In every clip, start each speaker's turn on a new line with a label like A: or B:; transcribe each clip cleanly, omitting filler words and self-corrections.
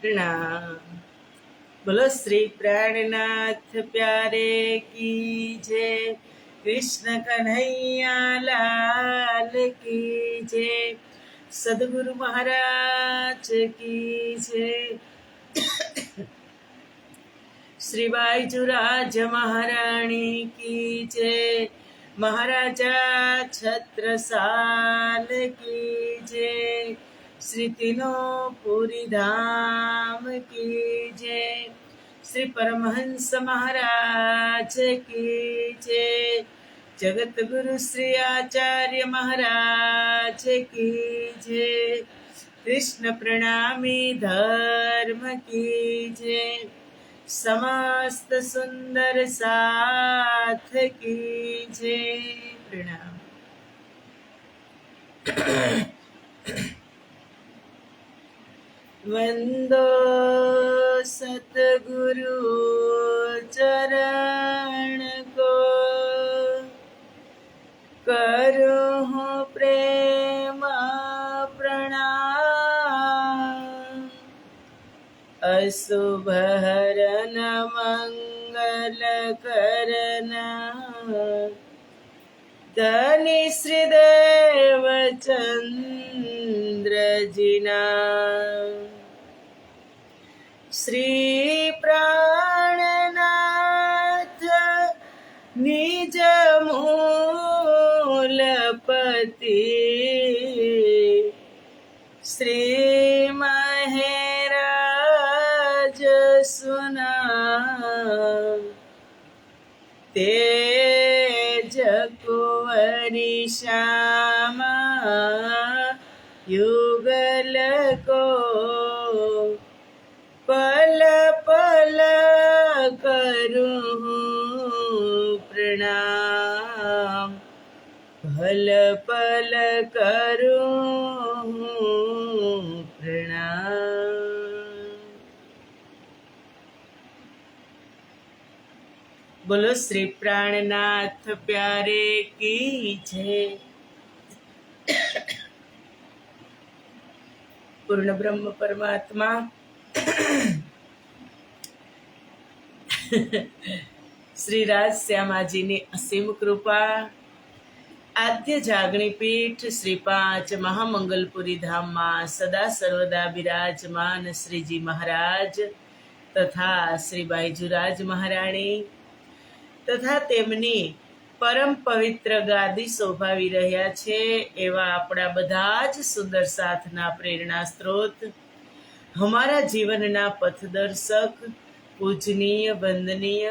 A: प्रणाम। बोलो श्री प्राणनाथ प्यारे की जय। कृष्ण कन्हैया लाल की जय। सदगुरु महाराज की जय। श्री बाईजुराज महारानी की जय। महाराजा छत्रसाल की जय। श्री तीनों पुरी धाम की जय। श्री परमहंस महाराज की जय। जगत गुरु श्री आचार्य महाराज की जय। कृष्ण प्रणामी धर्म की जय। समस्त सुंदर साथ की जय। प्रणाम। वंदो सतगुरु चरण को, करूँ प्रेम प्रणाम। अशुभ हरन मंगल करन, धनी श्रीदेव चंद्र जिना। श्री प्राणनाथ निज मूलपति, श्री महराज सुना। तेज कुंवरी श्यामा युगल को, पल पल करूँ प्रणाम। पल पल करूँ प्रणाम। बोलो श्री प्राणनाथ प्यारे की जय। पूर्ण ब्रह्म परमात्मा श्री राज श्यामाजी ની અસીમ કૃપા, આદ્ય જાગણી પીઠ શ્રી 5 મહામંગલપુરી ધામમાં સદા સર્વદા બિરાજમાન શ્રીજી મહારાજ તથા શ્રી બાઈજુરાજ મહારાણી તથા તેમની પરમ પવિત્ર ગાદી શોભાવી રહ્યા છે એવા આપણા બધા જ સુંદર સાથના પ્રેરણા સ્ત્રોત, हमारा जीवनना पथदर्शक, पूजनीय वंदनीय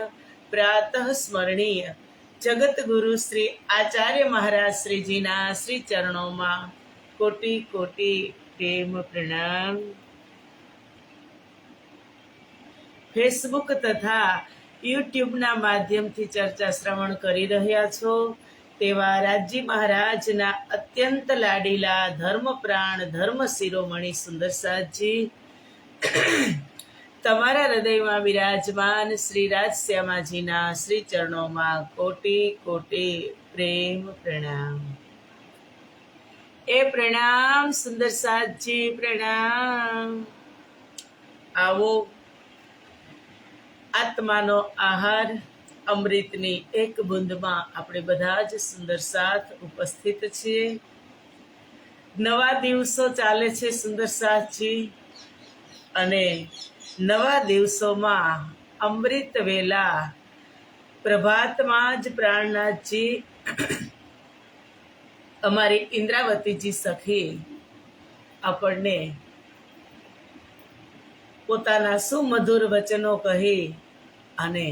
A: प्रातः स्मरणीय जगत गुरु श्री आचार्य महाराज श्रीजीना श्री चरणों में कोटि कोटि प्रेम प्रणाम। फेसबुक तथा યુટ્યુબના માધ્યમથી ચર્ચા શ્રવણ કરી રહ્યા છો તેવા રાજજી મહારાજના અત્યંત લાડીલા ધર્મપ્રાણ ધર્મ શિરોમણી સુંદરસાદજી, તમારા હૃદયમાં વિરાજમાન શ્રી રાજ શ્યામાજીના શ્રી ચરણોમાં કોટી કોટી પ્રેમ પ્રણામ। એ પ્રણામ સુંદરસાદજી, પ્રણામ। આવો આત્માનો આહાર અમૃતની એક બૂંદમાં આપણે બધા જ સુંદર સાથ ઉપસ્થિત છીએ। નવા દિવસો ચાલે છે સુંદર સાથજી, અને નવા દિવસોમાં અમૃત વેલા પ્રભાતમાં જ પ્રાણનાથજી અમારી ઇન્દ્રાવતીજી સખી આપણને પોતાના સુમધુર વચનો કહી અને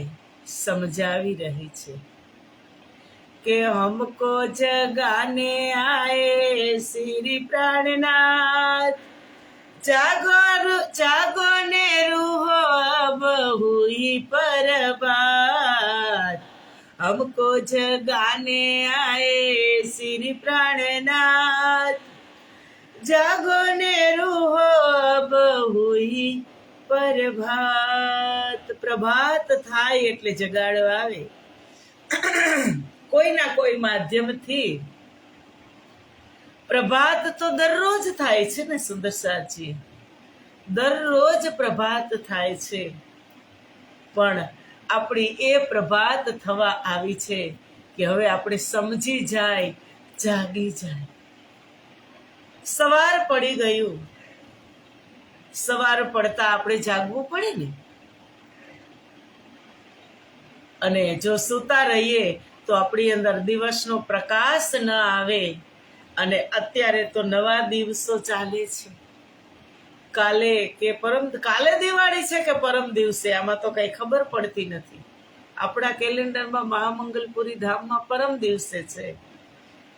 A: સમજાવી रही છે કે हमको जगाने आए श्री प्राणनाथ, जागो जागो ने रूहो अब हुई परबात। हमको जगाने आए श्री प्राणनाथ, जागो ने रूहो अब हुई प्रभात। प्रभात थाय એટલે જગાડવા આવે કોઈ ના કોઈ માધ્યમથી। પ્રભાત તો દરરોજ થાય છે ને સુંદર સાજી, દરરોજ પ્રભાત થાય છે, પણ આપણી એ પ્રભાત થવા આવી છે કે હવે આપણે સમજી જાય, જાગી જાય. સવાર પડી ગયું. સવાર પડતા આપણે જાગવું પડે ને. અને જો સૂતા રહીએ તો આપણી અંદર દિવસનો પ્રકાશ ન આવે. અને અત્યારે તો નવા દિવસો ચાલે છે. કાલે દિવાળી છે કે પરમ દિવસે, આમાં તો કઈ ખબર પડતી નથી. આપણા કેલેન્ડરમાં મહામંગલપુરી ધામમાં પરમ દિવસે છે,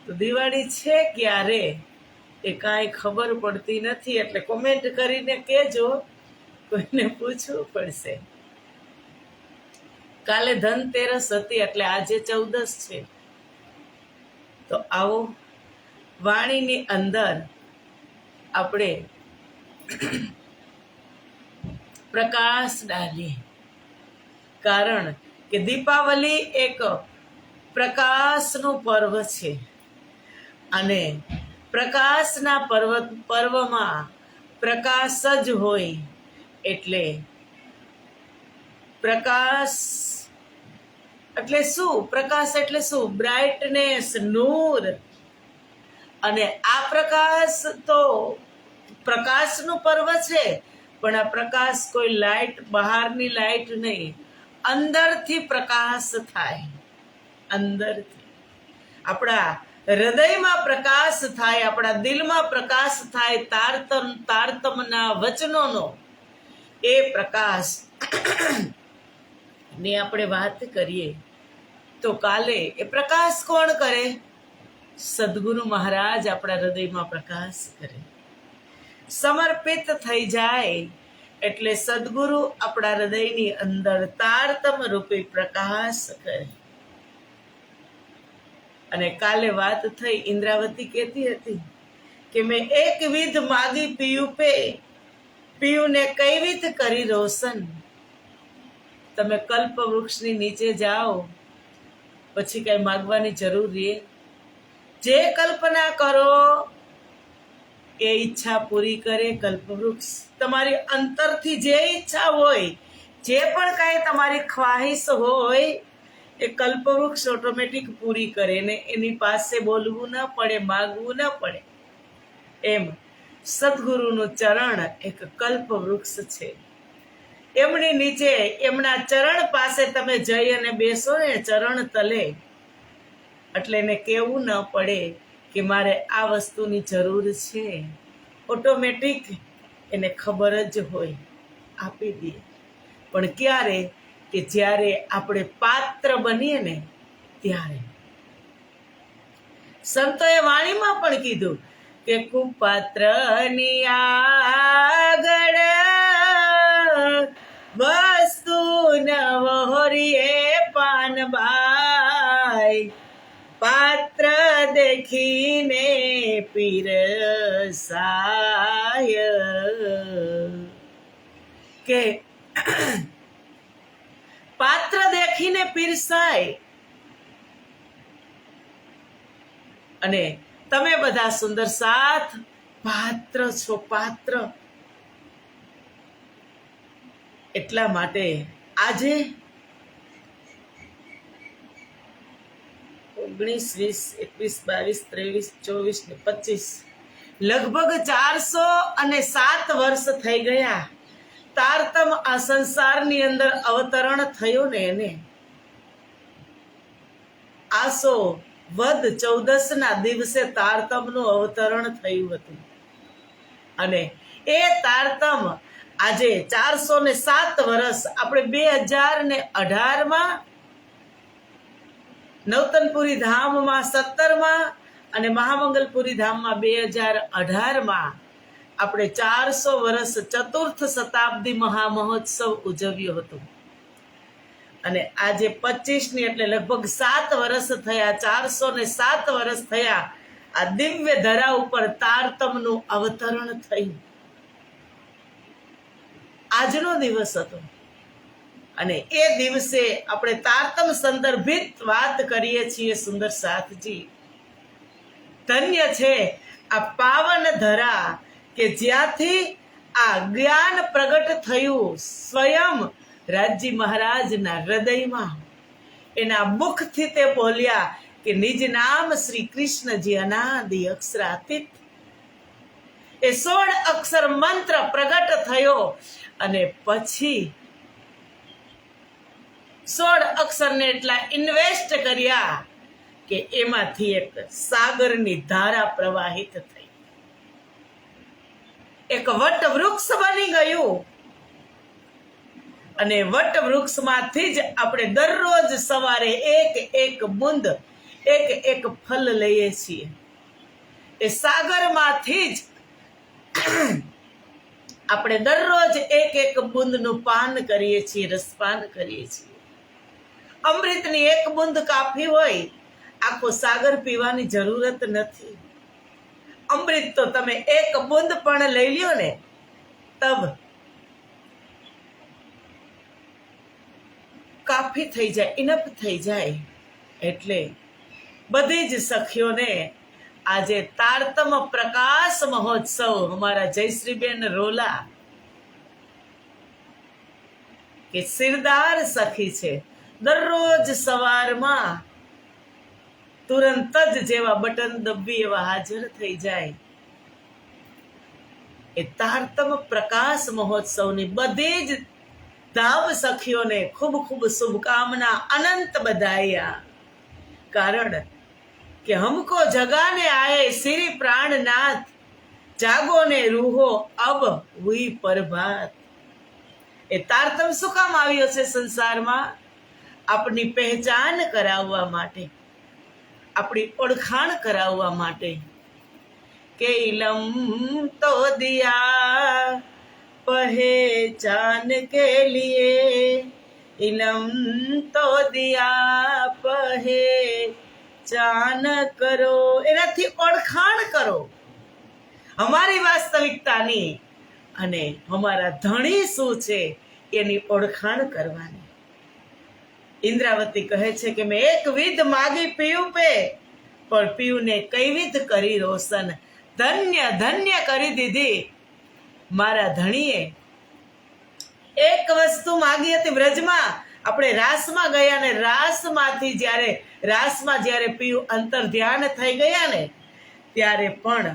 A: તો દિવાળી છે ક્યારે એ કાંઈ ખબર પડતી નથી. એટલે કોમેન્ટ કરીને કહેજો, કોઈને પૂછવું પડશે. કાલે ધનતેરસ હતી એટલે આજે 14 છે. તો આવો વાણીની અંદર આપણે પ્રકાશ ડાલીએ, કારણ કે દીપાવલી એક પ્રકાશનું પર્વ છે. અને પ્રકાશના પર્વમાં પ્રકાશ જ હોય. એટલે પ્રકાશ એટલે શું? પ્રકાશ એટલે શું? બ્રાઇટનેસ, નૂર. અને આ પ્રકાશ તો પ્રકાશનું પર્વ છે, પણ આ પ્રકાશ કોઈ લાઈટ, બહારની લાઈટ નહીં, અંદરથી પ્રકાશ થાય. અંદરથી આપણા હૃદયમાં પ્રકાશ થાય, આપણા દિલમાં પ્રકાશ થાય. તારતમના વચનોનો એ પ્રકાશ ની આપણે વાત કરીએ તો કાલે એ પ્રકાશ કોણ કરે? સદગુરુ મહારાજ આપણા હૃદયમાં પ્રકાશ કરે. સમર્પિત થઈ જાય એટલે સદગુરુ આપણા હૃદયની અંદર તારતમ રૂપે પ્રકાશ કરે. અને કાલે વાત થઈ, ઇન્દ્રાવતી કહેતી હતી કે મેં એક વિધ માગી પિયુને કઈ વિધ કરી રોશન. તમે કલ્પ વૃક્ષની નીચે જાઓ પછી કઈ માગવાની જરૂર રહે? જે કલ્પના કરો એ ઈચ્છા પૂરી કરે કલ્પવૃક્ષ. તમારી અંતરથી જે ઈચ્છા હોય, જે પણ કાંઈ તમારી ખ્વાહિશ હોય, એ કલ્પવૃક્ષ ઓટોમેટિક પૂરી કરે. ને એની પાસે બોલવું ન પડે, માગવું ન પડે. એમ સદગુરુનું ચરણ એક કલ્પવૃક્ષ છે. એમની નીચે, એમના ચરણ પાસે તમે જઈ અને બેસો ને ચરણ તલે, એટલે એને કહેવું ન પડે કે મારે આ વસ્તુની જરૂર છે. ઓટોમેટિક એને ખબર જ હોય, આપી દે. પણ ક્યારે? કે જ્યારે આપણે પાત્ર બનીએ ને ત્યારે. સંતોએ વાણીમાં પણ કીધું કે કુપાત્રની આગળ વસ્તુ ન વહોરીએ પાનબાઈ, પાત્ર દેખીને પીરસાય. કે પાત્ર દેખીને પીરસાય. અને તમે બધા સુંદર સાથ પાત્ર છો, પાત્ર. એટલા માટે આજે 19, 20, 21, 22, 23 ને 25 લગભગ 407 વર્ષ થઈ ગયા. તારતમ આ સંસારની અંદર અવતરણ થયું ને એને. આસો વદ 14 ના દિવસે તારતમનું અવતરણ થયું હતું. અને એ તારતમ આજે 407 વર્ષ, આપણે 2018માં નવતનપુરી ધામમાં 17માં અને મહામંગલપુરી ધામમાં 2018માં આપણે 400 વર્ષ ચતુર્થ શતાબ્દી મહામહોત્સવ ઉજવ્યો હતો. અને આજે 25ની એટલે લગભગ 7 વર્ષ થયા, 407 વર્ષ થયા આ દિવ્ય ધરા ઉપર તારતમનું અવતરણ થયું. આજનો દિવસ હતો. અને એ દિવસે આપણે તારતમ સંદર્ભિત વાત કરીએ છીએ. સુંદર સાથજી, ધન્ય છે આ પાવન ધરા કે જ્યાંથી આ જ્ઞાન પ્રગટ થયું સ્વયં રાજજી મહારાજના હૃદયમાં. એના મુખથી તે બોલ્યા કે નિજ નામ શ્રી કૃષ્ણજી અનાદિ અક્ષરાતીત. એ 16 અક્ષર મંત્ર પ્રગટ થયો અને પછી 16 અક્ષરને એટલા ઇન્વેસ્ટ કર્યા કે એમાંથી એક સાગરની ધારા પ્રવાહિત થઈ, એક વટ વૃક્ષ બની ગયું. અને વટ વૃક્ષમાંથી જ આપણે દરરોજ સવારે એક એક બુંદ, એક એક ફલ લઈએ છીએ. એ સાગરમાંથી જ આપણે દરરોજ એક એક બુંદનું પાન કરીએ છીએ, રસપાન કરીએ છીએ. અમૃતની એક બુંદ કાફી હોય, આખો સાગર પીવાની જરૂરત નથી. અમૃત તો તમે એક બુંદ પણ લઈ લ્યો ને તબ કાફી થઈ જાય, ઇનફ થઈ જાય. એટલે બધી જ સખીઓને આજે તારતમ પ્રકાશ મહોત્સવ અમારા જયશ્રીબેન રોલા કે સિરદાર સખી છે, દરરોજ સવારમાં તુરંત જ જેવા બટન દબી એવા હાજર થઈ જાય. એ તારતમ પ્રકાશ મહોત્સવની બધી જ ધામ સખીઓને ખૂબ ખૂબ શુભકામના, અનંત બધાયા. કારણ કે હમકો જગાને આए શ્રી પ્રાણનાથ, જાગો ને રૂહો અબ હુઈ પ્રભાત. એ તારતમ શું કામ આવ્યો છે સંસારમાં? આપણી પહેચાન કરાવવા માટે, આપણી ઓળખાણ કરાવવા માટે. કે ઇલમ તો દિયા पहचान के लिए, इलम तो दिया पहचान करो. એનાથી ઓળખાણ કરો અમારી વાસ્તવિકતાની, અને અમારા ધણી શું છે એની ઓળખાણ કરવાની. ઇન્દ્રાવતી કહે છે કે મેં એક વિધ માગી પીયું પે, પણ પીયુંને કઈ વિધ કરી રોશન. ધન્ય ધન્ય કરી દીધી મારા ધણીએ. એક વસ્તુ માગી હતી બ્રજમાં. આપણે રાસમાં ગયા ને રાસમાંથી જ્યારે પીયું અંતર ધ્યાન થઈ ગયા ને ત્યારે પણ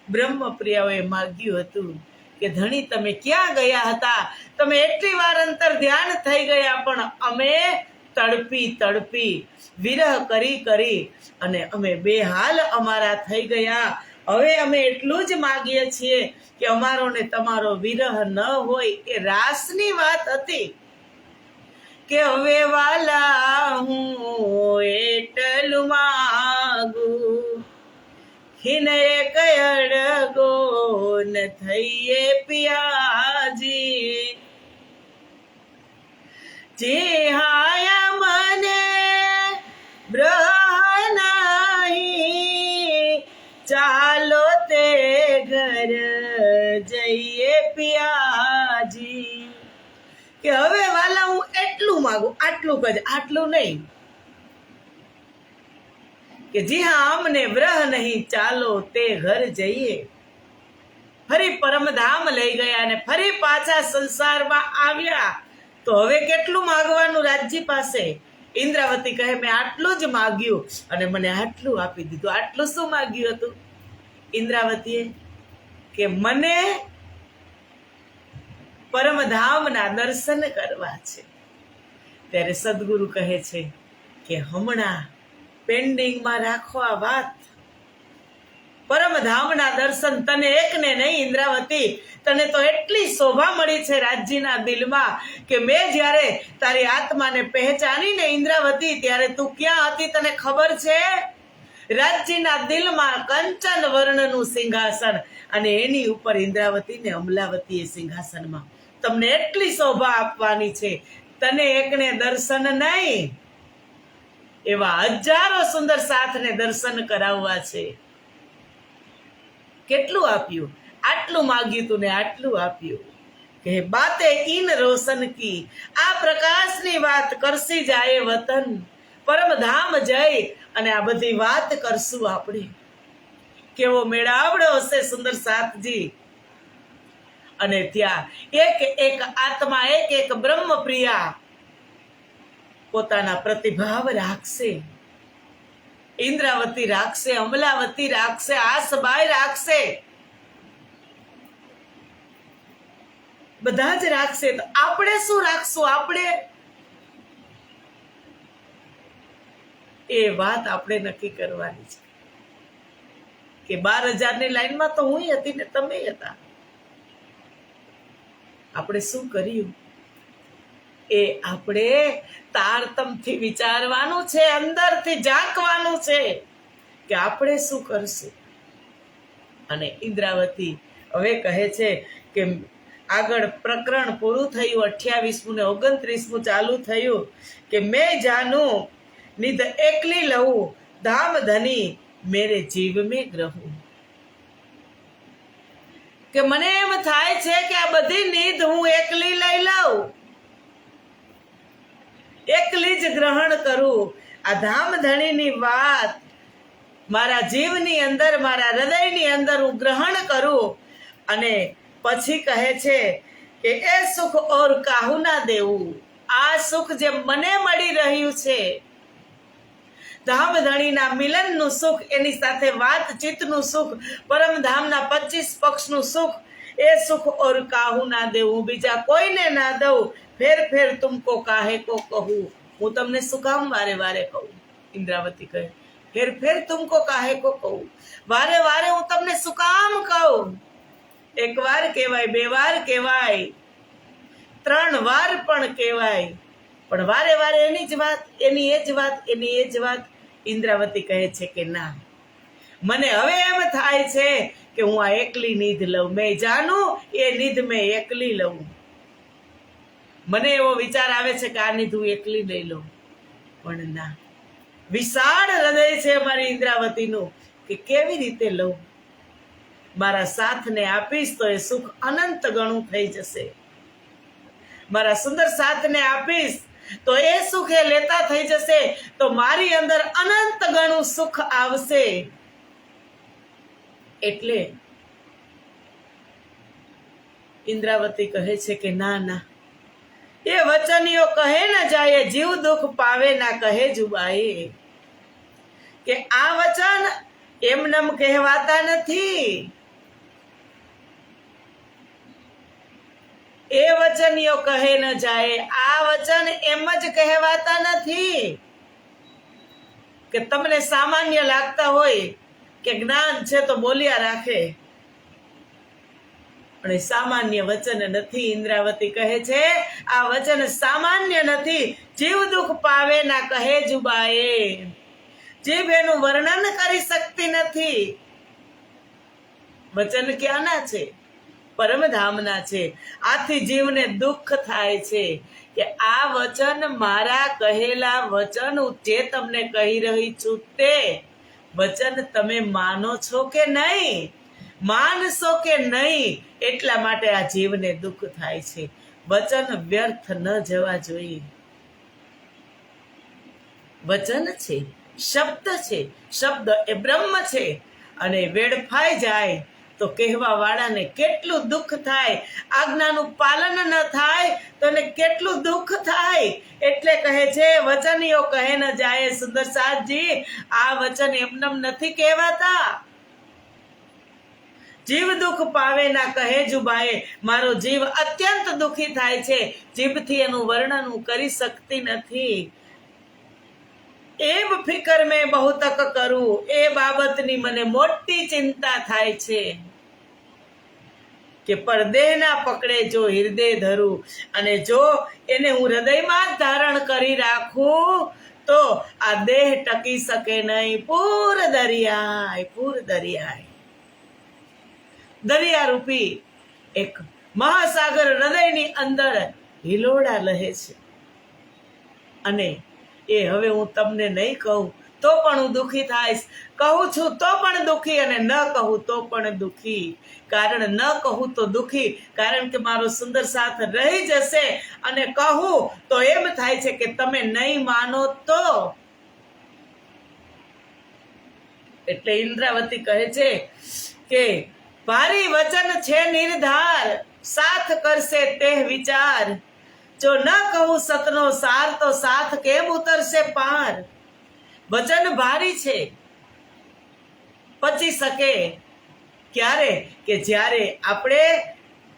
A: બ્રહ્મપ્રિયાઓએ માગ્યું હતું કે ધણી તમે ક્યાં ગયા હતા? તમે એટલી વાર અંતર ધ્યાન થઈ ગયા, પણ અમે તડપી તડપી વિરહ કરી કરી અને અમે બેહાલ અમારા થઈ ગયા. હવે અમે એટલું જ માગીએ છીએ કે અમારો ને તમારો વિરહ ન હોય. એ રાસની વાત હતી કે હવે વાલા હું એટલું માગું, ખીને કયડગો ન થઈએ પિયાજી. જે હાયા મને બ્રહ નહીં, ચાલો તે ઘર જઈએ પિયાજી. કે હવે વાલા હું એટલું માંગુ, આટલું કજ, આટલું નહીં. કે જી હા અમને વ્રહ નહીં, ચાલો તે ઘર જઈએ. ફરી પરમધામ લઈ ગયા અને ફરી પાછા સંસારમાં આવ્યા. તો હવે કેટલું માગવાનું રાજજી પાસે? ઇન્દ્રાવતી કહે મેં આટલું જ માગ્યું અને મને આટલું આપી દીધું. આટલું શું માગ્યું હતું ઇન્દ્રાવતીએ? કે મને પરમધામના દર્શન કરવા છે. ત્યારે સદગુરુ કહે છે કે હમણાં પેન્ડિંગમાં રાખો આ વાત. પરમધામના દર્શન તને એકને નહીં ઇન્દ્રાવતી, તને તો એટલી શોભા મળી છે રાજજીના દિલમાં કે મેં જ્યારે તારી આત્માને પહેચાનીને ઇન્દ્રાવતી, ત્યારે તું ક્યાં હતી તને ખબર છે? રાજજીના દિલમાં કંચન વર્ણનું સિંહાસન, અને એની ઉપર ઇન્દ્રાવતીને અમલાવતીએ સિંહાસનમાં તમને એટલી શોભા આપવાની છે. તને એકને દર્શન નહીં, એવા હજારો સુંદર સાથને દર્શન કરાવવા છે. કેટલું આપ્યું? આટલું માગ્યું તું ને આટલું આપ્યું. કે બાતે ઈન રોશન કી, આ પ્રકાશની વાત કરસી જાય વતન. પરમધામ જઈ અને આ બધી વાત કરશું આપણે. કેવો મેળાવડો હશે સુંદર સાથજી. અને ત્યાં એક એક આત્મા, એક એક બ્રહ્મ પ્રિયા પોતાના પ્રતિભાવ રાખશે. ઇન્દ્રાવતી રાખશે, અમલાવતી રાખશે, આસબાઈ રાખશે, બધા જ રાખશે. તો આપણે શું રાખશું? આપણે એ વાત આપણે નક્કી કરવાની છે કે 12,000ની લાઈનમાં તો હું હતી ને તમે હતા. આપણે શું કર્યું એ આપણે તારતમથી વિચારવાનું છે, અંદરથી ઝાંકવાનું છે કે આપણે શું કરશું. અને ઇન્દ્રાવતી હવે કહે છે કે આગળ પ્રકરણ પૂરું થયું, 28મું ને 29મું ચાલુ થયું કે મેં જાનું નિધ એકલી લઉં, ધામ ધની મેરે જીવ મેં ગ્રહું. કે મને એમ થાય છે કે આ બધી નિધ હું એકલી લઈ લઉં, એકલી જ ગ્રહણ કરું. આ ધામ ધણીની વાત મારા જીવની અંદર, મારા હૃદયની અંદર હું ગ્રહણ કરું. અને પછી કહે છે કે એ સુખ ઓર કાહુ ના દેવું. આ સુખ જે મને મળી રહ્યું છે, ધામધણીના મિલનનું સુખ, એની સાથે વાતચીતનું સુખ, પરમધામના 25 પક્ષનું સુખ, એ સુખ ઓર કાહુ ના દેવું, બીજા કોઈને ના દઉં. ફેર ફેર તુમકો કાહે કો કહું. હું તમને શું કામ વારે વારે કહું? ઇન્દ્રાવતી કહે ફેર ફેર તુમકો કાહે કો કહું. વારે વારે હું તમને શું કામ કહું? એક વાર કહેવાય, 2 વાર કહેવાય, 3 વાર પણ કહેવાય, પણ વારે વારે એની જ વાત, એની એ જ વાત, એની એ જ વાત. ઇન્દ્રાવતી કહે છે કે ના, મને હવે એમ થાય છે કે હું આ એકલી નિધ લઉં. મેં જાનું એ નિધ મેં એકલી લઉં. મને એવો વિચાર આવે છે કે આ નિધ હું એકલી લઈ લઉં. પણ ના, વિશાળ હૃદય છે મારી ઇન્દ્રાવતીનું કે કેવી રીતે લઉં. મારા સાથને આપીશ તો એ સુખ અનંત ગણું થઈ જશે. મારા સુંદર સાથને આપીશ તો એ સુખ એ લેતા થઈ જશે, તો મારી અંદર અનંત ગણું સુખ આવશે. એટલે ઇન્દ્રાવતી કહે છે કે ના ના, એ વચનીઓ કહે ન જાય, જીવ દુઃખ પાવે ના કહે જુબાએ. કે આ વચન એમનેમ કહેવાતા નથી. એ વચનીઓ કહે ન જાય, આ વચન એમ જ કહેવાતા નથી કે તમને સામાન્ય લાગતા હોય કે જ્ઞાન છે તો બોલ્યા રાખે. પણ સામાન્ય વચન નથી. ઇન્દ્રાવતી કહે છે આ વચન સામાન્ય નથી. જીવ દુઃખ પાવે ના કહે જુબાએ. જીભ એનું વર્ણન કરી શકતી નથી. વચન ક્યાંના છે? પરમધામના છે. આથી જીવને દુઃખ થાય છે કે આ વચન, મારા કહેલા વચન, જે તમને કહી રહી છું તે વચન તમે માનો છો કે નહીં, માનશો કે નહીં, એટલા માટે આ જીવને દુઃખ થાય છે. વચન વ્યર્થ ન જવા જોઈએ. વચન છે, શબ્દ છે, શબ્દ એ બ્રહ્મ છે. અને વેડફાઈ જાય તો કહેવા વાળાને કેટલું દુઃખ થાય. આજ્ઞાનું પાલન ન થાય તો એને કેટલું દુઃખ થાય. એટલે કહે છે વચનીઓ કહે ન જાય. સુંદર સાથજી, આ વચન એમનેમ નથી કહેવાતા. જીવ દુઃખ પાવે ના કહે જુબાએ. મારો જીવ અત્યંત દુઃખી થાય છે, જીભથી એનું વર્ણન હું કરી શકતી નથી. એમ ફિકર મેં બહુ તક કરું, એ બાબતની મને મોટી ચિંતા થાય છે કે પરદેહ ના પકડે જો હૃદય ધરું. અને જો એને હું હૃદયમાં જ ધારણ કરી રાખું તો આ દેહ ટકી શકે નહીં. પૂર દરિયાય, પૂર દરિયાય, દરિયા રૂપી એક મહાસાગર હૃદયની અંદર હિલોડા લહે છે. અને એ હવે હું તમને નહીં કહું તો પણ હું દુઃખી થાઈશ, કહું છું તો પણ દુઃખી, અને ન કહું તો પણ દુઃખી. કારણ ન કહું તો દુઃખી, કારણ કે મારો સુંદર સાથ રહી જશે. અને કહું તો એમ થાય છે કે તમે નહીં માનો તો. એટલે ઇન્દ્રાવતી કહે છે કે ભારી વચન છે નિર્ધાર, સાથ કરશે તે વિચાર, જો ન કહું સતનો સાર તો સાથ કેમ ઉતરશે પાર. વચન ભારી છે, પચી શકે ક્યારે? કે જ્યારે આપણે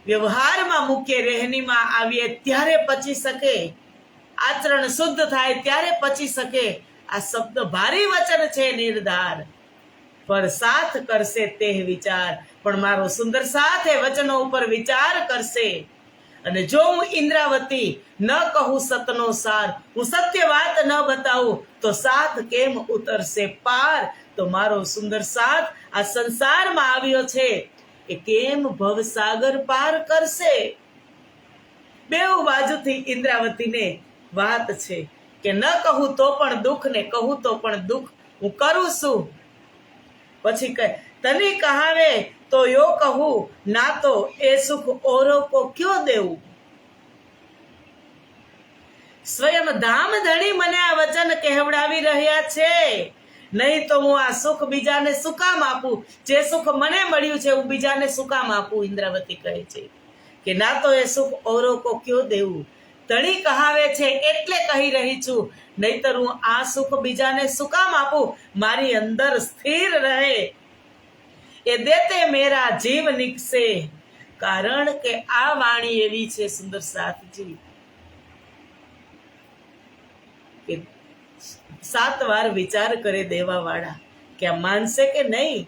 A: વ્યવહારમાં મૂકીએ, રહેણીમાં આવીએ ત્યારે પચી શકે, આચરણ શુદ્ધ થાય ત્યારે પચી શકે. આ શબ્દ ભારી વચન છે નિર્ધાર. પર સાથ કરશે તે વિચાર, પણ મારો સુંદર સાથ એ વચનો ઉપર વિચાર કરશે. અને જો હું ઇન્દ્રાવતી ન કહું સતનો સાર, હું સત્ય વાત ન બતાવું તો સાથ કેમ ઉતરશે પાર. તો મારો સુંદર સાથ આ સંસારમાં આવ્યો છે એ કેમ ભવસાગર પાર કરશે. બેઉ બાજુથી ઇન્દ્રાવતીને વાત છે કે ન કહું તો પણ દુઃખ, ને કહું તો પણ દુઃખ, હું કરું શું? પછી કહે તને કહાવે તો યો કહું, ના તો એ સુખ ઓરો કો ક્યો દેવું. સ્વયં ધામ ધણી મને આ વચન કહેવડાવી રહ્યા છે, નહીં તો હું આ સુખ બીજાને શું કામ આપું? જે સુખ મને મળ્યું છે હું બીજાને શું કામ આપું? ઇન્દ્રાવતી કહે છે કે ના તો એ સુખ ઓરો કો ક્યો દેવું. ધણી કહાવે છે એટલે કહી રહી છું, નહીતર હું આ સુખ બીજાને શું કામ આપું? મારી અંદર સ્થિર રહે એ દેતે મેરા જીવ નિકસે. કારણ કે આ વાણી એવી છે સુંદર સાથજી કે 7 વાર વિચાર કરે દેવા વાળા કે આ માનશે કે નહીં.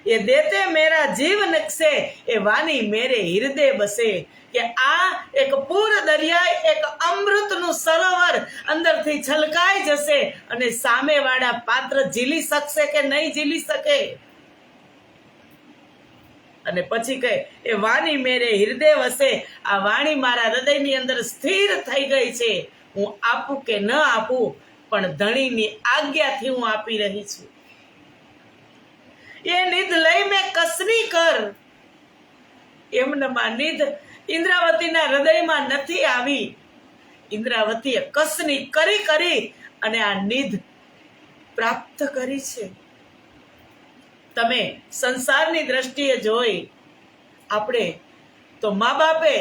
A: એ દેતે મેરા જીવ નકશે, એ વાણી મેરે હૃદય બસે. કે આ એક પૂર દરિયા, એક અમૃતનું સરોવર અંદરથી છલકાઈ જશે અને સામેવાળા પાત્ર ઝીલી શકશે કે નહીં ઝીલી શકે. અને પછી કહે એ વાણી મેરે હૃદય વસે, આ વાણી મારા હૃદયની અંદર સ્થિર થઈ ગઈ છે. હું આપું કે ન આપું, પણ ધણીની આજ્ઞાથી હું આપી રહી છું. એ નિધ લઈ મેં કસની કર. એમનામાં નિધ ઇન્દ્રાવતીના હૃદયમાં નથી આવી. ઇન્દ્રાવતીએ કસની કરી કરી અને આ નિધ પ્રાપ્ત કરી છે. તમે સંસારની દ્રષ્ટિએ જોઈ, આપણે તો મા બાપે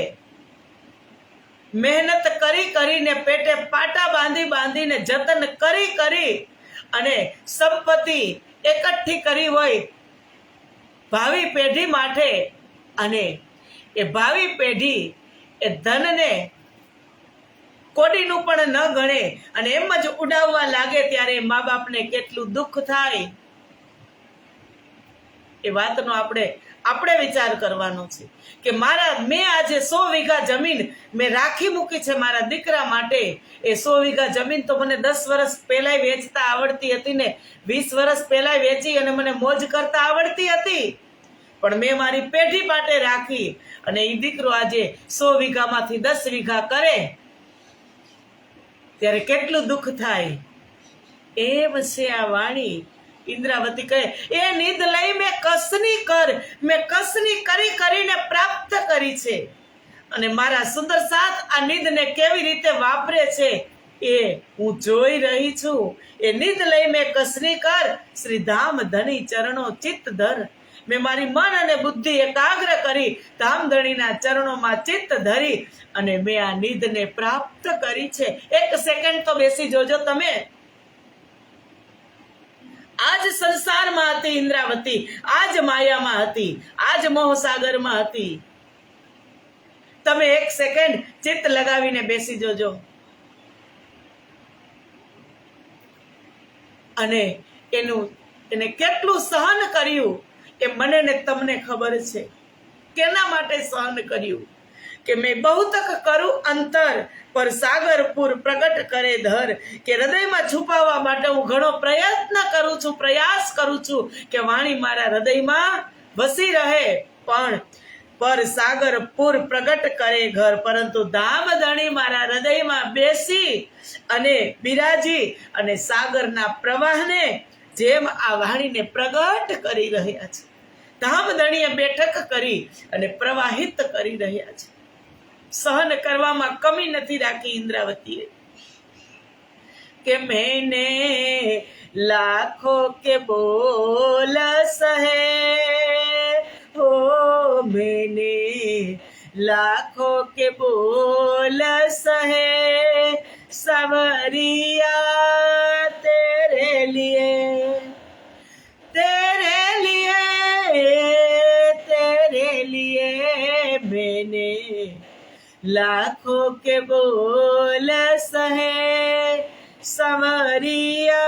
A: મહેનત કરી કરીને પેટે પાટા બાંધી બાંધીને જતન કરી કરી અને સંપત્તિ એકઠી કરી હોય ભાવિ પેઢી માટે, અને એ ભાવિ પેઢી એ ધનને કોડીનું પણ ન ગણે અને એમ જ ઉડાવવા લાગે ત્યારે મા બાપને કેટલું દુઃખ થાય. એ વાતનો આપણે વિચાર કરવાનો છે કે મેં આજે 100 વીઘા જમીન મેં રાખી મૂકી છે મારા દીકરા માટે. એ 100 વીઘા જમીન તો મને 10 વર્ષ પહેલાય વેચતા આવડતી હતી ને 20 વર્ષ પહેલાય વેચી અને મને મોજ કરતા આવડતી હતી, પણ મેં મારી પેઢી માટે રાખી. અને એ દીકરો આજે 100 વીઘામાંથી 10 વીઘા કરે ત્યારે કેટલું દુઃખ થાય. એમ છે આ વાણી. ઇન્દ્રાવતી કહે એ નિધ લઈ મેં કસની કર, મેં કસની કરી કરીને પ્રાપ્ત કરી છે. અને મારા સુંદર સાથ આ નિધને કેવી રીતે વાપરે છે એ હું જોઈ રહી છું. એ નિધ લઈ મેં કસની કર, શ્રી ધામ ધણી ચરણો ચિત્ત ધર. મેં મારી મન અને બુદ્ધિ એકાગ્ર કરી ધામધણીના ચરણોમાં ચિત્ત ધરી અને મેં આ નિધને પ્રાપ્ત કરી છે. 1 સેકન્ડ તો બેસી જોજો તમે. આજ સંસારમાં હતી ઇન્દ્રાવતી, આજ માયામાં હતી, આજ મોહસાગરમાં હતી. તમે 1 સેકન્ડ ચિત્ત લગાવીને બેસી જોજો. અને એને કેટલું સહન કર્યું એ મને ને તમને ખબર છે. કેના માટે સહન કર્યું? કે મેં બહુતક કરું અંતર પર સાગરપુર પ્રગટ કરે ધર. કે હૃદયમાં છુપાવવા માટે હું ઘણો પ્રયત્ન કરું છું, પ્રયાસ કરું છું કે વાણી મારા હૃદયમાં વસી રહે, પણ પર સાગરપુર પ્રગટ કરે ઘર. પરંતુ ધામધણી મારા હૃદયમાં બેસી અને બિરાજી અને સાગરના પ્રવાહને જેમ આ વાણીને પ્રગટ કરી રહ્યા છે. ધામધણીએ બેઠક કરી અને પ્રવાહિત કરી રહ્યા છે. સહન કરવામાં કમી નથી રાખી ઇન્દ્રાવતીએ. કે મેને લાખો કે બોલ સહે હો मैंने लाखों के बोल सहे सावरिया तेरे लिए मैंने लाखों के बोल सहे सावरिया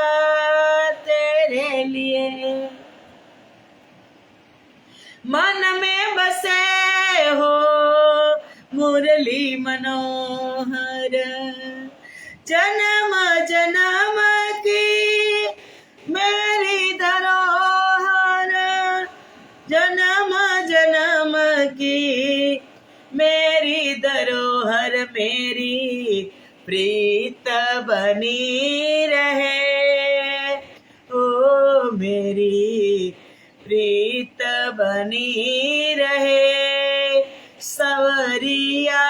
A: तेरे लिए। मन में बसे हो मुरली मनोहर जन्म जन्म की मेरी धरोहर जन्म जन्म की मेरी धरोहर मेरी प्रीत बनी रहे ओ मेरी प्रीत बनी रहे सवरिया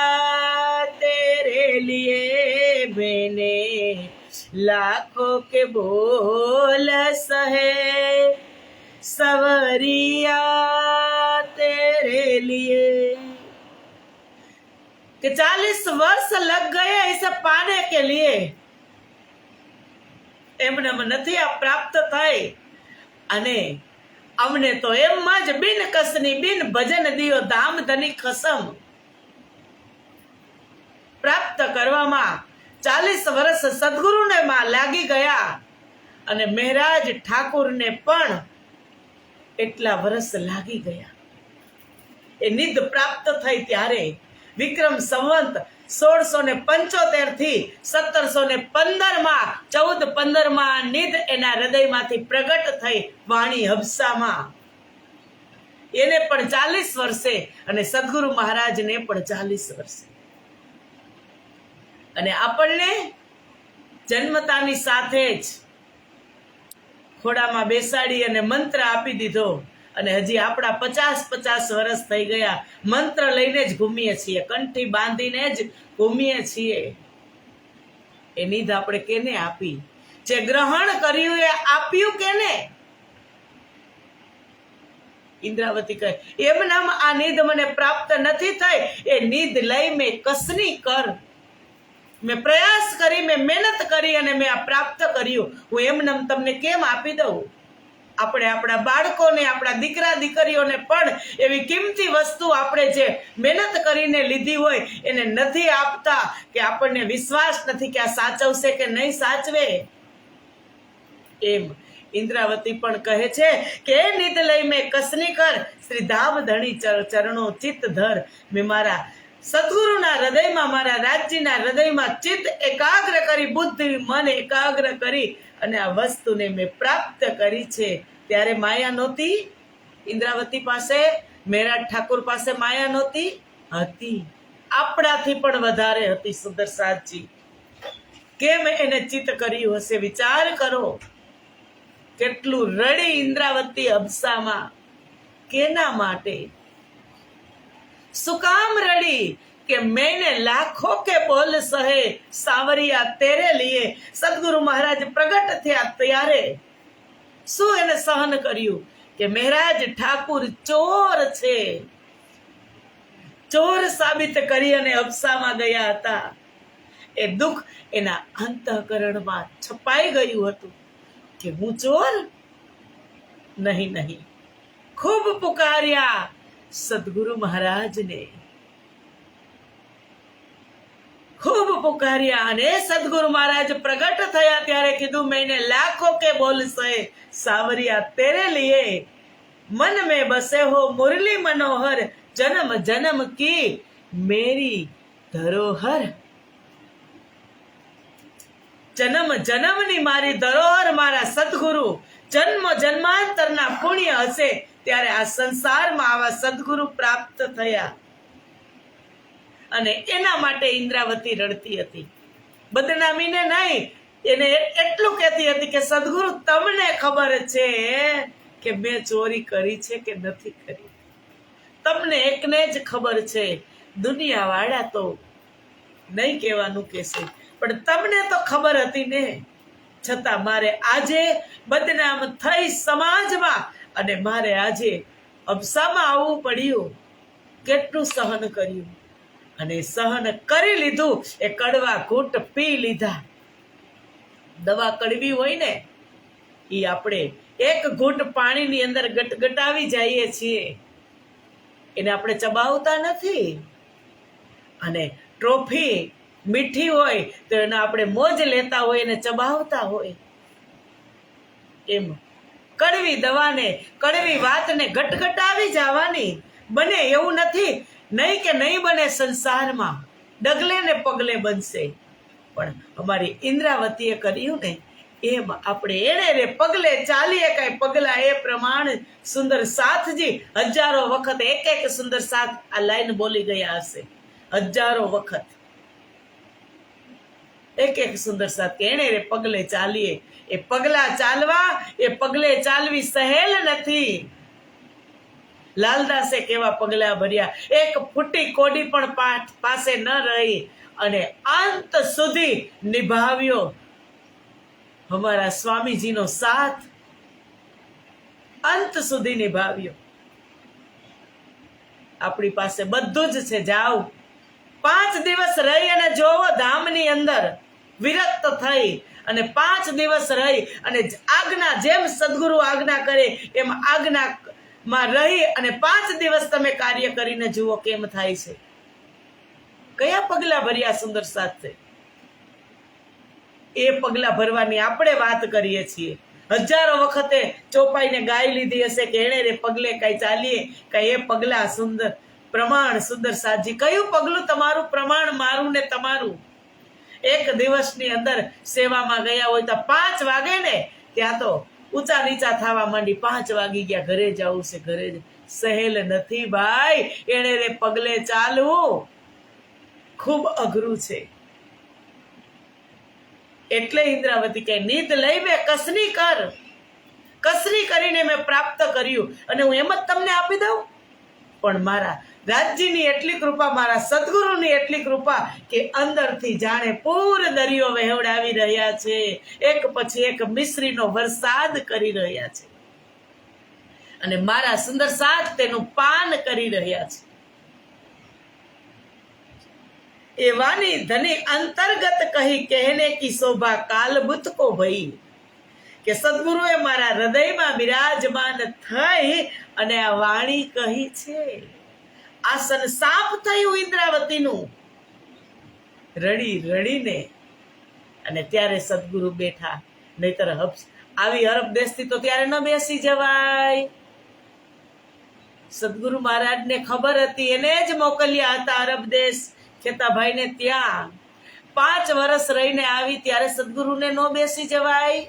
A: तेरे लिए मैंने लाखों के बोल सहे सवरिया तेरे लिए। कि 40 वर्ष लग गए इसे पाने के लिए એમને નથી આ પ્રાપ્ત થઈ અને અમને તો એમ જ બિન કસની બિન ભજન દિયો ધામ ધની ખસમ પ્રાપ્ત કરવામાં 40 વર્ષ સદગુરુને માં લાગી ગયા અને મહારાજ ઠાકુરને પણ એટલા વર્ષ લાગી ગયા। એ નિધ પ્રાપ્ત થઈ ત્યારે વિક્રમ સંવંત 1675 થી 1715 માં 1415 માં નિધ એના હૃદયમાંથી પ્રગટ થઈ વાણી હબસામાં એને પણ 40 વર્ષે અને સદગુરુ મહારાજને પણ 40 વર્ષે અને આપણને જન્મતાની સાથે જ ખોડામાં બેસાડી અને મંત્ર આપી દીધો અને હજી આપણા 50 વર્ષ થઈ ગયા મંત્ર લઈને જ ઘૂમીએ છીએ કંઠી બાંધીને જ ઘૂમીએ છીએ। એ નિધ આપણે કેને આપી જે ગ્રહણ કર્યું એ આપ્યું કેને। ઇન્દ્રાવતી કહે એમ નામ આ નિધ મને પ્રાપ્ત નથી થઈ એ નિધ લઈ મેં કસની કર મેં પ્રયાસ કરી મેં મહેનત કરી અને મેં આ પ્રાપ્ત કર્યું હું એમ નામ તમને કેમ આપી દઉં। આપણે આપણા બાળકોને આપણા દીકરા દીકરીઓને પણ એવી કિંમતી વસ્તુ આપણે જે મહેનત કરીને લીધી હોય એને નથી આપતા કે આપણને વિશ્વાસ નથી કે આ સાચવશે કે નહીં સાચવે। એમ ઇન્દ્રાવતી પણ કહે છે કે નિધ લઈ મેં કસની કર શ્રી ધામ ધણી ચરણો ચિત્ત ધર મેં મારા સદગુરુના હૃદયમાં મારા રાજ્યના હૃદયમાં ચિત્ત એકાગ્ર કરી બુદ્ધિ મન એકાગ્ર કરી અને આ વસ્તુને મેં પ્રાપ્ત કરી છે। ત્યારે માયા નહોતી ઇન્દ્રાવતી પાસે મહારાજ ઠાકુર પાસે માયા નહોતી હતી આપણાથી પણ વધારે હતી। સુદર્શનજી કેમ એને ચિત્ત કર્યું હશે વિચાર કરો કેટલું રડી ઇન્દ્રાવતી અબસામાં કેના માટે સુકામ રડી કે मैंने लाखों के बोल सहे सावरिया तेरे लिए सदगुरु महाराज प्रगट થયા ત્યારે શું એને સહન કર્યું કે મહારાજ ઠાકુર ચોર છે ચોર સાબિત કરી અને અબસામાં ગયા હતા। એ દુઃખ એના અંતઃકરણમાં છપાઈ ગયું હતું કે હું ચોર નહીં નહીં ખૂબ પુકાર્યા સદગુરુ મહારાજને खूब पुकारिया અને सदगुरु महाराज प्रगट થયા ત્યારે કીધું मैंने लाखों के बोल सहे सावरिया तेरे लिए मन में बसे हो मुरली मनोहर जन्म जन्म की मेरी धरोहर जन्म जन्मनी मारी धरोहर मारा सदगुरु जन्म जन्मांतરના પુણ્ય હશે ત્યારે આ સંસારમાં આવા સદગુરુ પ્રાપ્ત થયા અને એના માટે ઇન્દ્રાવતી રડતી હતી બદનામીને નહીં એને એટલું કહેતી હતી કે સદગુરુ તમને ખબર છે કે મેં ચોરી કરી છે કે નથી કરી તમને એકને જ ખબર છે દુનિયાવાળા તો નહીં કહેવાનું કહેશે પણ તમને તો ખબર હતી ને છતાં મારે આજે બદનામ થઈ સમાજમાં અને મારે આજે અબસામાં આવવું પડ્યું કેટલું સહન કર્યું, અને સહન કરી લીધું. એ કડવા ઘૂંટ પી લીધા. દવા કડવી હોય ને, એ આપણે એક ઘૂંટ પાણીની અંદર ગટગટાવી જઈએ છીએ, એને આપણે ચબાવતા નથી. અને ટ્રોફી મીઠી હોય તો એને આપણે મોજ લેતા હોય, એને ચબાવતા હોય. એમ કડવી દવાને, કડવી વાતને ગટગટાવી જવાની. બને એવું નથી, નહીં કે નહીં બને સંસારમાં, ડગલે ને પગલે બનશે. પણ અમારી ઇન્દ્રાવતીએ કર્યું ને, એમ આપણે એણે પગલે ચાલીએ. કઈ પગલા એ પ્રમાણે સુંદર સાથજી હજારો વખત એક સુંદર સાથ આ લાઈન બોલી ગયા હશે, હજારો વખત એક સુંદર સાથ કે એણે પગલે ચાલીએ. એ પગલા ચાલવા, એ પગલે ચાલવી સહેલ નથી. લાલદાસે કેવા પગલા ભર્યા, એક ફૂટી કોડી પણ પાસે ન રહી, અને અંત સુધી નિભાવ્યો અમારા સ્વામીજીનો સાથ. અંત સુધી નિભાવ્યો. આપણી પાસે બધું જ છે, જાઓ 5 દિવસ રહી અને જોવો ધામની અંદર વિરક્ત થઈ, અને 5 દિવસ રહી અને આજ્ઞા, જેમ સદગુરુ આજ્ઞા કરે એમ આજ્ઞામાં રહી અને 5 દિવસ તમે કાર્ય કરીને જુઓ કેમ થાય છે. કયા પગલા ભર્યા સુંદર સાથ છે. એ પગલા ભરવાની આપણે વાત કરીએ છીએ. હજારો વખતે ચોપાઈને ગાઈ લીધી હશે કે એણે રે પગલે કઈ ચાલીએ, કઈ એ પગલા સુંદર પ્રમાણ. સુંદર સાજી કયું પગલું તમારું પ્રમાણ, મારું ને તમારું. એક દિવસની અંદર સેવામાં ગયા હોય તો 5 વાગે ને, ત્યાં તો ઊંચા નીચા થવા માંડી. 5 વાગી ગયા, ઘરે જવું છે, ઘરે સહેલ નથી ભાઈ. એણે રે પગલે ચાલવું ખૂબ અઘરું છે. એટલે ઇન્દ્રાવતી કહે, નીંદ લઈ બે કસરી કર, કસરી કરીને મેં પ્રાપ્ત કર્યું, અને હું એમ જ તમને આપી દઉં. પણ મારા રાજ્યની એટલી કૃપા, મારા સદગુરુની એટલી કૃપા કે અંદરથી જાણે પૂર દરિયો વહેવડાવી રહ્યા છે. એક પછી એક મિશ્રીનો વરસાદ કરી રહ્યા છે, અને મારા સુંદર સાથ તેનું પાન કરી રહ્યા છે. એ વાણી ધની અંતર્ગત કહી કહેને કી શોભા કાલબુત કો ભઈ. કે સદગુરુએ મારા હૃદયમાં બિરાજમાન થઈ અને આ વાણી કહી છે. આસન સાફ થયું ઇન્દ્રાવતીનું, રડી રડીને. અને ત્યારે સદગુરુ બેઠા. નહીતર આવી અરબ દેશથી તો ત્યારે ન બેસી જવાય. સદગુરુ મહારાજને ખબર હતી, એને જ મોકલ્યા હતા અરબ દેશ ખેતાભાઈને ત્યાં. 5 વર્ષ રહીને આવી ત્યારે સદગુરુને ન બેસી જવાય.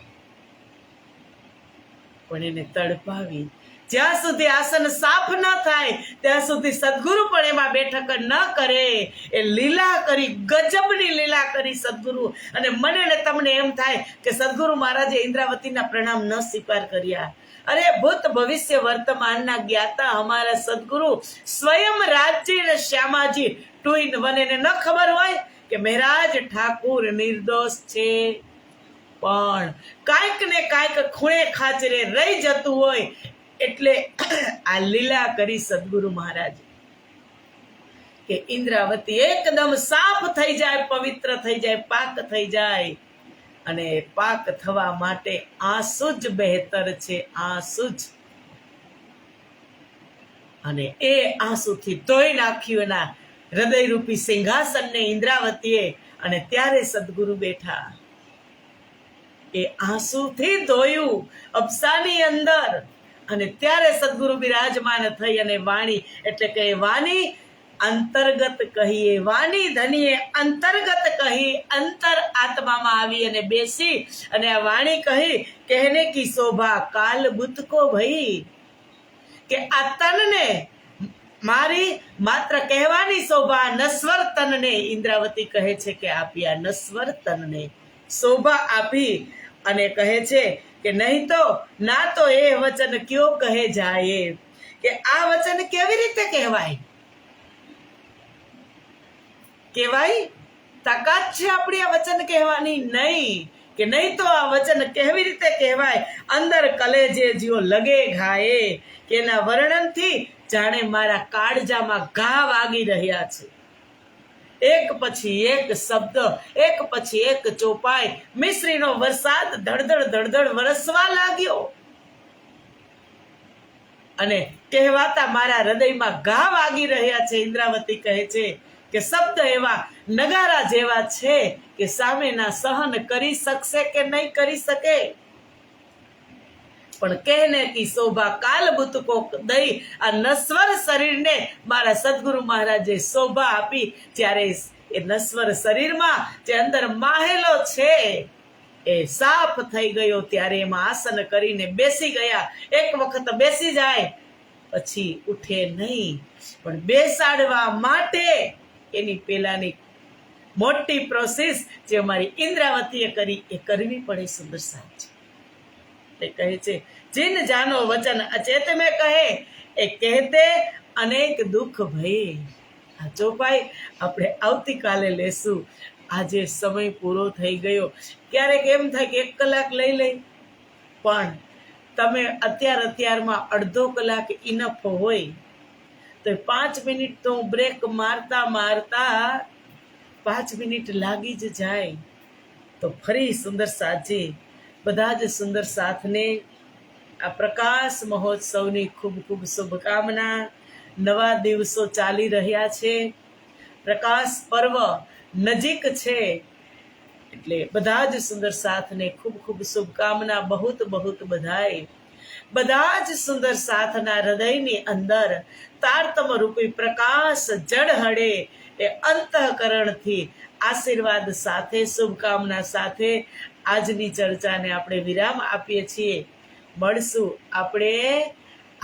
A: પણ એને તડપાવી. જ્યાં સુધી આસન સાફ ન થાય ત્યાં સુધી સદગુરુ પણ એમાં બેઠક ન કરે. એ લીલા કરી, ગજબની લીલા કરી સદગુરુ. અને મને ને તમને એમ થાય કે સદગુરુ મહારાજે ઇન્દ્રાવતીના પ્રણામ ન સ્વીકાર કર્યા. અરે ભૂત ભવિષ્ય વર્તમાનના જ્ઞાતા અમારા સદગુરુ સ્વયં રાજજી અને શ્યામાજી 2 in 1. એને ન ખબર હોય કે મહારાજ ઠાકુર નિર્દોષ છે, પણ કાંઈક ને કાંઈક ખૂણે ખાચરે રહી જતું હોય એટલે આ લીલા કરી સદગુરુ મહારાજ કે ઇન્દ્રાવતી એકદમ સાફ થઈ જાય, પવિત્ર થઈ જાય, પાક થઈ જાય. અને પાક થવા માટે આંસુ જ બહેતર છે, આંસુ જ. અને એ આંસુથી ધોઈ નાખ્યું એના હૃદયરૂપી સિંહાસનને ઇન્દ્રાવતીએ. અને ત્યારે સદગુરુ બેઠા. એ આંસુથી ધોયું અબસાની અંદર. અને ત્યારે સદગુરુ બિરાજમાન થઈ અને વાણી એટલે કે વાણી અંતર્ગત કહીએ, વાણી ધનીએ અંતર્ગત કહી, અંતર આત્મામાં આવી અને બેસી અને આ વાણી કહી કહેને કી શોભા કાલ બુત કો ભઈ. કે આ તનને મારી માત્ર કહેવાની શોભા, નશ્વર તનને ઇન્દ્રાવતી કહે છે કે આપ્યા, નશ્વર તનને શોભા આપી. અને કહે છે કે નહીં તો ના તો એ વચન ક્યો કહે જાય. કે આ વચન કેવી રીતે કહેવાય? કહેવાય તાકાત છે આપણી આ વચન કહેવાની? નહીં. કે નહીં તો આ વચન કેવી રીતે કહેવાય, અંદર કલેજે જ્યો લગે ઘાયે, કે એના વર્ણનથી જાણે મારા કાળજામાં ઘા વાગી રહ્યા છે. એક પછી એક શબ્દ, એક પછી એક ચોપાઈ, મિશ્રીનો વરસાદ ધડધડ ધડધડ વરસવા લાગ્યો અને કહેવાતા મારા હૃદયમાં ઘા વાગી રહ્યા છે. ઇન્દ્રાવતી કહે છે કે શબ્દ એવા નગારા જેવા છે કે સામેના સહન કરી શકશે કે નહીં કરી શકે. પણ કહેને કી શોભા કાલબુત કો દઈ, આ નશ્વર શરીરને મારા સદગુરુ મહારાજે શોભા આપી. ત્યારે એ નશ્વર શરીરમાં જે અંદર માહેલો છે એ સાફ થઈ ગયો. ત્યારે એમાં આસન કરીને બેસી ગયા. એક વખત બેસી જાય પછી ઉઠે નહીં, પણ બેસાડવા માટે એની પેલાની મોટી પ્રોસેસ જે અમારી ઇન્દ્રાવતીએ કરી એ કરવી પડે. સુંદર સાહેબ તે કહે છે જીન જાનો વચન અચેત મેં કહે, એ કહેતે અનેક દુઃખ ભય. આ ચોપાઈ આપણે આવતીકાલે લેશું. આજે સમય પૂરો થઈ ગયો. ક્યારેક એમ થાય કે 1 કલાક લઈ લઈ, પણ તમે અત્યારમાં અડધો કલાક ઇનફ હોય તો 5 મિનિટ તો બ્રેક મારતા 5 મિનિટ લાગી જ જાય. તો ફરી સુંદર સાજે બધા જ સુંદર સાથને આ પ્રકાશ મહોત્સવની ખૂબ ખૂબ શુભકામના. નવા દિવસો ચાલી રહ્યા છે, પ્રકાશ પર્વ નજીક છે, એટલે બધા જ સુંદર સાથને ખૂબ ખૂબ શુભકામના. બહુત બહુત બધાય. બધા જ સુંદર સાથના હૃદયની અંદર તારતમ રૂપી પ્રકાશ જળહળે એ અંતઃકરણથી આશીર્વાદ સાથે શુભકામના સાથે આજની ચર્ચાને આપણે વિરામ આપીએ છીએ. મળશું આપણે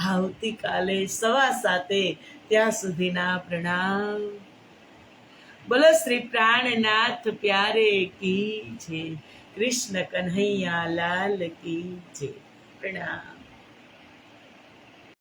A: આવતીકાલે 7:15. ત્યાં સુધીના પ્રણામ. બોલો શ્રી પ્રાણનાથ પ્યારે કી છે, કૃષ્ણ કન્હૈયા લાલ કી છે. પ્રણામ.